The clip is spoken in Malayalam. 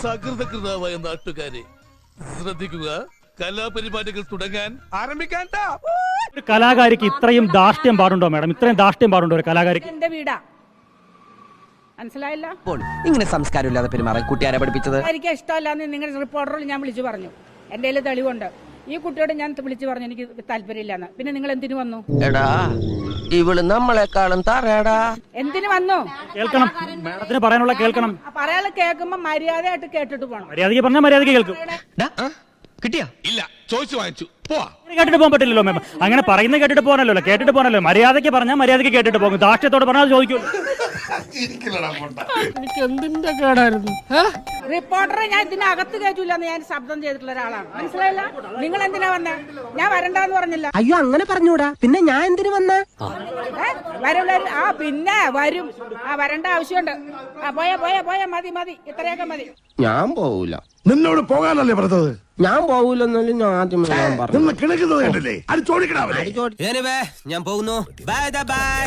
സകൃതകൃതാവായ നാട്ടുകാരെ ശ്രദ്ധിക്കുക, കലാപരിപാടികൾ തുടങ്ങാൻ ആരംഭിക്കാൻ. ഒരു കലാകാരിക്ക് ഇത്രയും ധാർഷ്ട്യം പാടുണ്ടോ മാഡം? ഇത്രയും ധാർഷ്ട്യം പാടുണ്ടോ ഒരു കലാകാരിക്ക്? എന്റെ വീടാ, മനസ്സിലായില്ല. ഇങ്ങനെ സംസ്കാരമില്ലാതെ പെരുമാറാൻ കുട്ടിയാരെ പഠിപ്പിച്ചത്? എനിക്ക് ഇഷ്ടമല്ലാന്ന് നിങ്ങളുടെ റിപ്പോർട്ടറിൽ ഞാൻ വിളിച്ചു പറഞ്ഞു. എന്റെ കയ്യിൽ തെളിവുണ്ട്. ഈ കുട്ടിയോട് ഞാൻ വിളിച്ചു പറഞ്ഞു എനിക്ക് താല്പര്യമില്ലെന്ന്. പിന്നെ നിങ്ങൾ എന്തിനു വന്നു? എടാ ഇവള് നമ്മളെക്കാളും തറയടാ. എന്തിനു വന്നു? കേൾക്കണം, മാഡത്തിന് പറയാനുള്ള കേൾക്കണം. പറയാൻ കേൾക്കുമ്പോ മര്യാദയായിട്ട് കേട്ടിട്ട് പോണം. മര്യാദയ്ക്ക് പറഞ്ഞാൽ മര്യാദയ്ക്ക് കേൾക്കും. കിട്ടിയാ? ഇല്ല, ചോദിച്ചു വാങ്ങിച്ചു. പോവാ. കേട്ടിട്ട് പോകാൻ പറ്റില്ലല്ലോ മാം. അങ്ങനെ പറയുന്നത് കേട്ടിട്ട് പോകാനല്ലോ, കേട്ടിട്ട് പോകാനല്ലോ. മര്യാദയ്ക്ക് പറഞ്ഞാൽ മര്യാദയ്ക്ക് കേട്ടിട്ട് പോകും. ധാർഷ്ട്യത്തോട് പറഞ്ഞാൽ ചോദിക്കൂ. എനിക്ക് എന്തിന്റെ കേടായിരുന്നു? റിപ്പോർട്ടറെ ഞാൻ ഇതിനകത്ത് കയറ്റൂലെന്ന് ഞാൻ ശബ്ദം ചെയ്തിട്ടുള്ള ഒരാളാണ്, മനസ്സിലായില്ല. നിങ്ങൾ എന്തിനാ വന്നേ? ഞാൻ വരണ്ടെന്ന് പറഞ്ഞില്ല. അയ്യോ അങ്ങനെ പറഞ്ഞൂടാ. പിന്നെ ഞാൻ എന്തിനു വന്ന? പിന്നെ വരും. വരണ്ട ആവശ്യമുണ്ട്. പോയാ പോയാ പോയാ മതി മതി, ഇത്രയൊക്കെ മതി. ഞാൻ പോവൂല. നിന്നോട് പോകാനല്ലേ പറഞ്ഞത്? ഞാൻ പോവൂലെന്നാലും ഞാൻ ആദ്യം നിന്ന് കിണക്കുന്നത് കണ്ടില്ലേ? അത് ചോദിക്കണ. ഞാൻ പോകുന്നു. Bye bye.